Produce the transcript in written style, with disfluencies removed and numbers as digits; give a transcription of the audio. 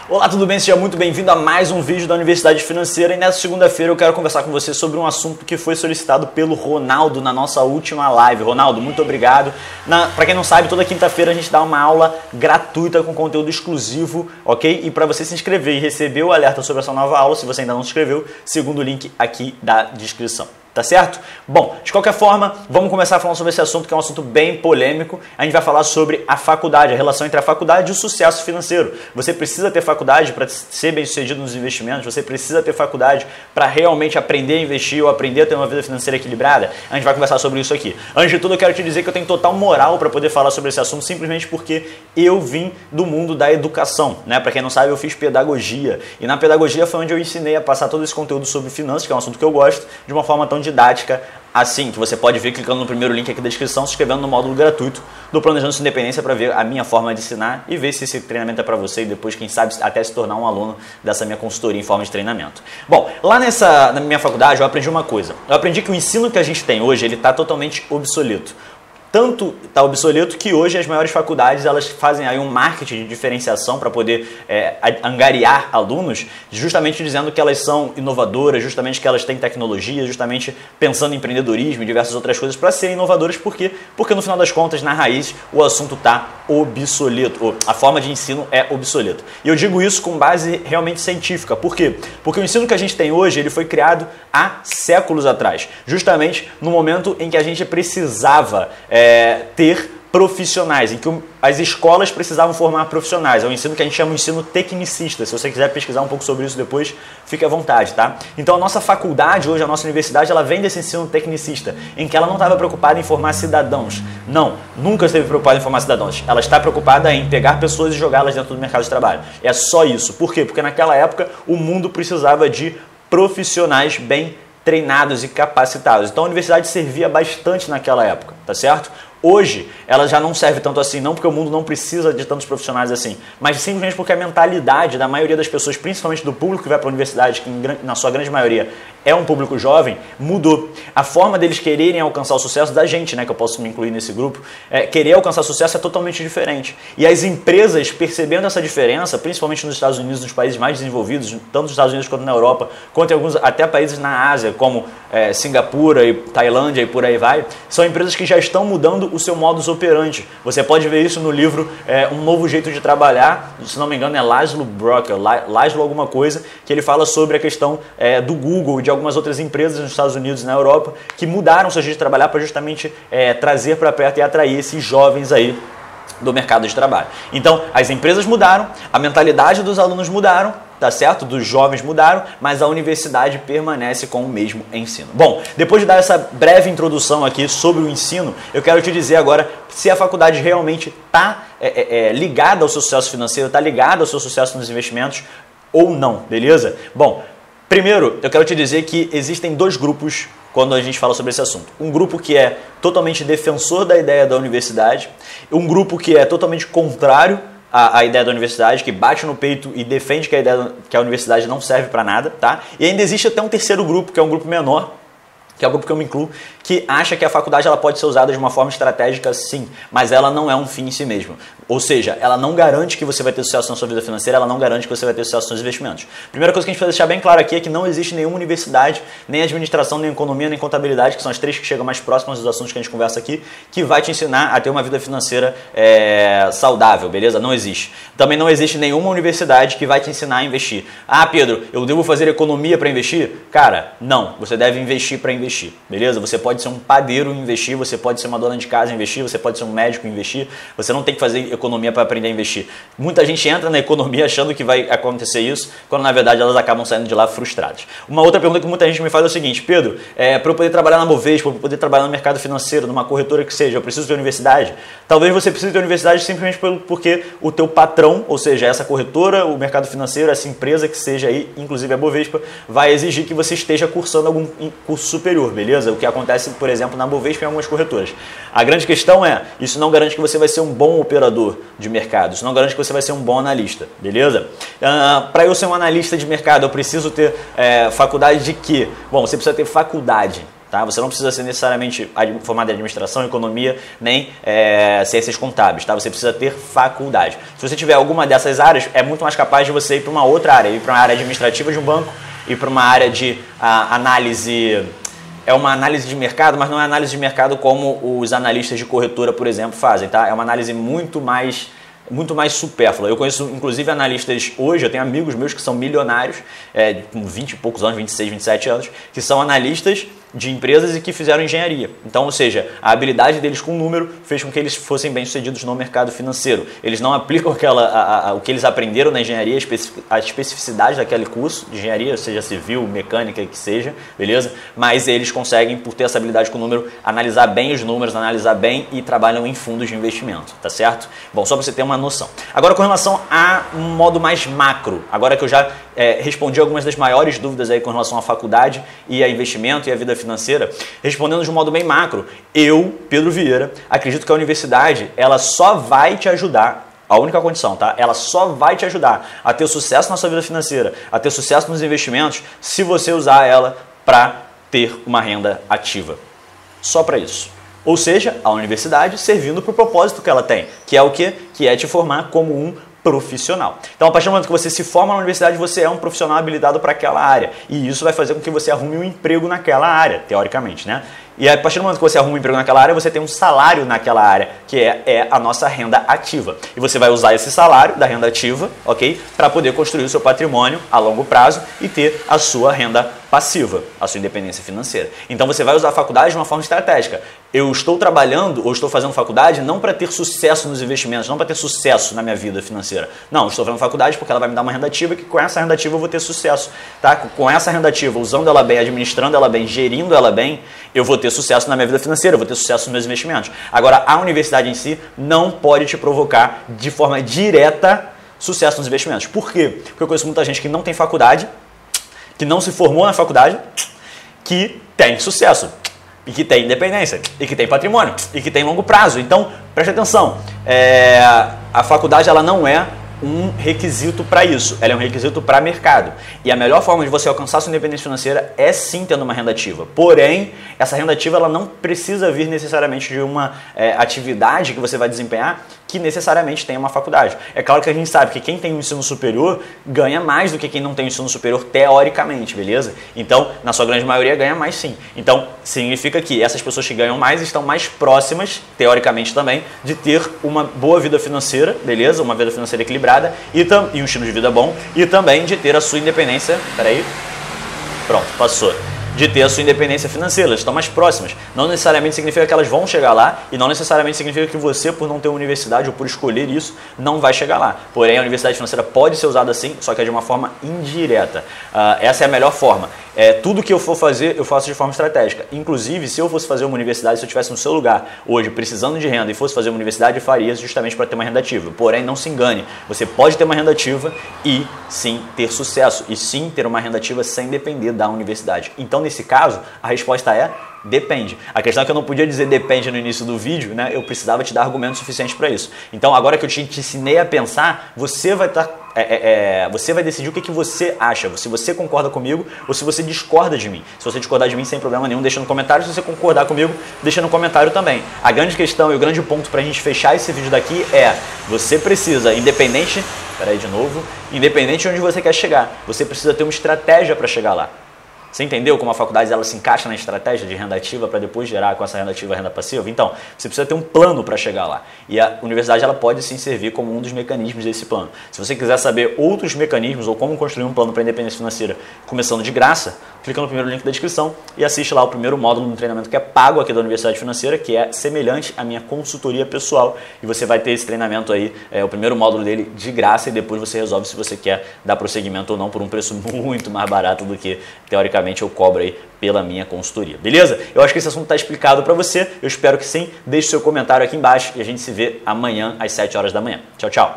Olá, tudo bem? Seja muito bem-vindo a mais um vídeo da Universidade Financeira e nessa segunda-feira eu quero conversar com você sobre um assunto que foi solicitado pelo Ronaldo na nossa última live. Ronaldo, muito obrigado. Para quem não sabe, toda quinta-feira a gente dá uma aula gratuita com conteúdo exclusivo, ok? E para você se inscrever e receber o alerta sobre essa nova aula, se você ainda não se inscreveu, segundo o link aqui da descrição. Tá certo? Bom, de qualquer forma, vamos começar falando sobre esse assunto que é um assunto bem polêmico. A gente vai falar sobre a faculdade, a relação entre a faculdade e o sucesso financeiro. Você precisa ter faculdade para ser bem sucedido nos investimentos, você precisa ter faculdade para realmente aprender a investir ou aprender a ter uma vida financeira equilibrada. A gente vai conversar sobre isso aqui. Antes de tudo, eu quero te dizer que eu tenho total moral para poder falar sobre esse assunto simplesmente porque eu vim do mundo da educação, né? Para quem não sabe, eu fiz pedagogia e na pedagogia foi onde eu ensinei a passar todo esse conteúdo sobre finanças, que é um assunto que eu gosto, de uma forma tão didática assim, que você pode ver clicando no primeiro link aqui da descrição, se inscrevendo no módulo gratuito do Planejando Sua Independência para ver a minha forma de ensinar e ver se esse treinamento é para você e depois, quem sabe, até se tornar um aluno dessa minha consultoria em forma de treinamento. Bom, lá na minha faculdade eu aprendi uma coisa. Eu aprendi que o ensino que a gente tem hoje, ele está totalmente obsoleto. Tanto está obsoleto que hoje as maiores faculdades elas fazem aí um marketing de diferenciação para poder angariar alunos, justamente dizendo que elas são inovadoras, justamente que elas têm tecnologia, justamente pensando em empreendedorismo e diversas outras coisas para serem inovadoras. Por quê? Porque no final das contas, na raiz, o assunto está obsoleto, a forma de ensino é obsoleta. E eu digo isso com base realmente científica. Por quê? Porque o ensino que a gente tem hoje, ele foi criado há séculos atrás, justamente no momento em que a gente precisava ter profissionais, em que as escolas precisavam formar profissionais. É um ensino que a gente chama de ensino tecnicista. Se você quiser pesquisar um pouco sobre isso depois, fique à vontade, tá? Então a nossa faculdade hoje, a nossa universidade, ela vem desse ensino tecnicista, em que ela não estava preocupada em formar cidadãos. Não, nunca esteve preocupada em formar cidadãos. Ela está preocupada em pegar pessoas e jogá-las dentro do mercado de trabalho. É só isso. Por quê? Porque naquela época o mundo precisava de profissionais bem treinados e capacitados. Então a universidade servia bastante naquela época, tá certo? Hoje, ela já não serve tanto assim, não porque o mundo não precisa de tantos profissionais assim, mas simplesmente porque a mentalidade da maioria das pessoas, principalmente do público que vai para a universidade, que na sua grande maioria é um público jovem, mudou. A forma deles quererem alcançar o sucesso da gente, né, que eu posso me incluir nesse grupo, querer alcançar sucesso é totalmente diferente. E as empresas, percebendo essa diferença, principalmente nos Estados Unidos, nos países mais desenvolvidos, tanto nos Estados Unidos quanto na Europa, quanto em alguns até países na Ásia, como Singapura e Tailândia e por aí vai, são empresas que já estão mudando o seu modus operandi. Você pode ver isso no livro Um Novo Jeito de Trabalhar, se não me engano é Laszlo Brocker, Laszlo alguma coisa, que ele fala sobre a questão do Google e de algumas outras empresas nos Estados Unidos e na Europa que mudaram o seu jeito de trabalhar para justamente trazer para perto e atrair esses jovens aí do mercado de trabalho. Então, as empresas mudaram, a mentalidade dos alunos mudaram, tá certo? Dos jovens mudaram, mas a universidade permanece com o mesmo ensino. Bom, depois de dar essa breve introdução aqui sobre o ensino, eu quero te dizer agora se a faculdade realmente está ligada ao seu sucesso financeiro, está ligada ao seu sucesso nos investimentos ou não, beleza? Bom, primeiro, eu quero te dizer que existem dois grupos quando a gente fala sobre esse assunto. Um grupo que é totalmente defensor da ideia da universidade, um grupo que é totalmente contrário à ideia da universidade, que bate no peito e defende que a ideia que a universidade não serve para nada, tá? E ainda existe até um terceiro grupo, que é um grupo menor, que é o grupo que eu me incluo, que acha que a faculdade ela pode ser usada de uma forma estratégica, sim, mas ela não é um fim em si mesmo. Ou seja, ela não garante que você vai ter sucesso na sua vida financeira, ela não garante que você vai ter sucesso nos seus investimentos. Primeira coisa que a gente precisa deixar bem claro aqui é que não existe nenhuma universidade, nem administração, nem economia, nem contabilidade, que são as três que chegam mais próximas dos assuntos que a gente conversa aqui, que vai te ensinar a ter uma vida financeira saudável, beleza? Não existe. Também não existe nenhuma universidade que vai te ensinar a investir. Ah, Pedro, eu devo fazer economia para investir? Cara, não. Você deve investir para investir, beleza? Você pode ser um padeiro e investir, você pode ser uma dona de casa e investir, você pode ser um médico e investir, você não tem que fazer economia para aprender a investir. Muita gente entra na economia achando que vai acontecer isso, quando na verdade elas acabam saindo de lá frustradas. Uma outra pergunta que muita gente me faz é o seguinte: Pedro, para eu poder trabalhar na Bovespa, para eu poder trabalhar no mercado financeiro, numa corretora que seja, eu preciso ter universidade? Talvez você precise ter universidade simplesmente porque o teu patrão, ou seja, essa corretora, o mercado financeiro, essa empresa que seja aí, inclusive a Bovespa, vai exigir que você esteja cursando algum curso superior, beleza? O que acontece, por exemplo, na Bovespa e em algumas corretoras. A grande questão é, isso não garante que você vai ser um bom operador de mercado, isso não garante que você vai ser um bom analista, beleza? Para eu ser um analista de mercado, eu preciso ter faculdade de quê? Bom, você precisa ter faculdade, tá? Você não precisa ser necessariamente formado em administração, economia, nem ciências contábeis, tá? Você precisa ter faculdade. Se você tiver alguma dessas áreas, é muito mais capaz de você ir para uma outra área, ir para uma área administrativa de um banco, ir para uma área de análise. É uma análise de mercado, mas não é análise de mercado como os analistas de corretora, por exemplo, fazem, tá? É uma análise muito mais supérflua. Eu conheço, inclusive, analistas hoje, eu tenho amigos meus que são milionários, com 20 e poucos anos, 26, 27 anos, que são analistas de empresas e que fizeram engenharia. Então, ou seja, a habilidade deles com o número fez com que eles fossem bem-sucedidos no mercado financeiro. Eles não aplicam o que eles aprenderam na engenharia, a especificidade daquele curso de engenharia, seja civil, mecânica, que seja, beleza? Mas eles conseguem, por ter essa habilidade com o número, analisar bem os números, analisar bem e trabalham em fundos de investimento, tá certo? Bom, só para você ter uma noção. Agora, com relação a um modo mais macro, agora que eu já respondi algumas das maiores dúvidas aí com relação à faculdade e a investimento e a vida financeira, respondendo de um modo bem macro, eu, Pedro Vieira, acredito que a universidade ela só vai te ajudar, a única condição, tá? Ela só vai te ajudar a ter sucesso na sua vida financeira, a ter sucesso nos investimentos, se você usar ela para ter uma renda ativa. Só para isso. Ou seja, a universidade servindo para o propósito que ela tem, que é o quê? Que é te formar como um profissional. Então, a partir do momento que você se forma na universidade, você é um profissional habilitado para aquela área. E isso vai fazer com que você arrume um emprego naquela área, teoricamente, né? E a partir do momento que você arruma um emprego naquela área, você tem um salário naquela área, que é a nossa renda ativa. E você vai usar esse salário da renda ativa, ok? Para poder construir o seu patrimônio a longo prazo e ter a sua renda passiva, a sua independência financeira. Então você vai usar a faculdade de uma forma estratégica. Eu estou trabalhando ou estou fazendo faculdade não para ter sucesso nos investimentos, não para ter sucesso na minha vida financeira. Não, eu estou fazendo faculdade porque ela vai me dar uma renda ativa e que com essa renda ativa eu vou ter sucesso. Tá? Com essa renda ativa, usando ela bem, administrando ela bem, gerindo ela bem, eu vou ter sucesso na minha vida financeira, eu vou ter sucesso nos meus investimentos. Agora, a universidade em si não pode te provocar de forma direta sucesso nos investimentos. Por quê? Porque eu conheço muita gente que não tem faculdade, que não se formou na faculdade, que tem sucesso, e que tem independência, e que tem patrimônio, e que tem longo prazo. Então, preste atenção, a faculdade ela não é um requisito para isso, ela é um requisito para mercado. E a melhor forma de você alcançar sua independência financeira é sim tendo uma renda ativa. Porém, essa renda ativa ela não precisa vir necessariamente de uma atividade que você vai desempenhar que necessariamente tenha uma faculdade. É claro que a gente sabe que quem tem um ensino superior ganha mais do que quem não tem um ensino superior teoricamente, beleza? Então, na sua grande maioria ganha mais sim. Então, significa que essas pessoas que ganham mais estão mais próximas, teoricamente também, de ter uma boa vida financeira, beleza? Uma vida financeira equilibrada e um estilo de vida bom e também de ter a sua independência, peraí, pronto, passou. De ter a sua independência financeira, elas estão mais próximas. Não necessariamente significa que elas vão chegar lá e não necessariamente significa que você, por não ter uma universidade ou por escolher isso, não vai chegar lá. Porém, a universidade financeira pode ser usada assim, só que é de uma forma indireta. Essa é a melhor forma. Tudo que eu for fazer, eu faço de forma estratégica. Inclusive, se eu fosse fazer uma universidade, se eu estivesse no seu lugar hoje, precisando de renda e fosse fazer uma universidade, eu faria justamente para ter uma renda ativa. Porém, não se engane, você pode ter uma renda ativa e sim ter sucesso, e sim ter uma renda ativa sem depender da universidade. Então, nesse caso, a resposta é depende. A questão é que eu não podia dizer depende no início do vídeo, né? Eu precisava te dar argumentos suficientes para isso. Então, agora que eu te ensinei a pensar, você vai você vai decidir o que você acha, se você concorda comigo ou se você discorda de mim. Se você discordar de mim, sem problema nenhum, deixa no comentário. Se você concordar comigo, deixa no comentário também. A grande questão e o grande ponto para a gente fechar esse vídeo daqui é: você precisa, independente de onde você quer chegar, você precisa ter uma estratégia para chegar lá. Você entendeu como a faculdade ela se encaixa na estratégia de renda ativa para depois gerar com essa renda ativa a renda passiva? Então, você precisa ter um plano para chegar lá. E a universidade ela pode sim servir como um dos mecanismos desse plano. Se você quiser saber outros mecanismos ou como construir um plano para a independência financeira começando de graça, clica no primeiro link da descrição e assiste lá o primeiro módulo do treinamento que é pago aqui da Universidade Financeira, que é semelhante à minha consultoria pessoal. E você vai ter esse treinamento aí, o primeiro módulo dele de graça, e depois você resolve se você quer dar prosseguimento ou não por um preço muito mais barato do que, teoricamente, eu cobro aí pela minha consultoria, beleza? Eu acho que esse assunto está explicado para você, eu espero que sim. Deixe seu comentário aqui embaixo e a gente se vê amanhã às 7 horas da manhã. Tchau, tchau!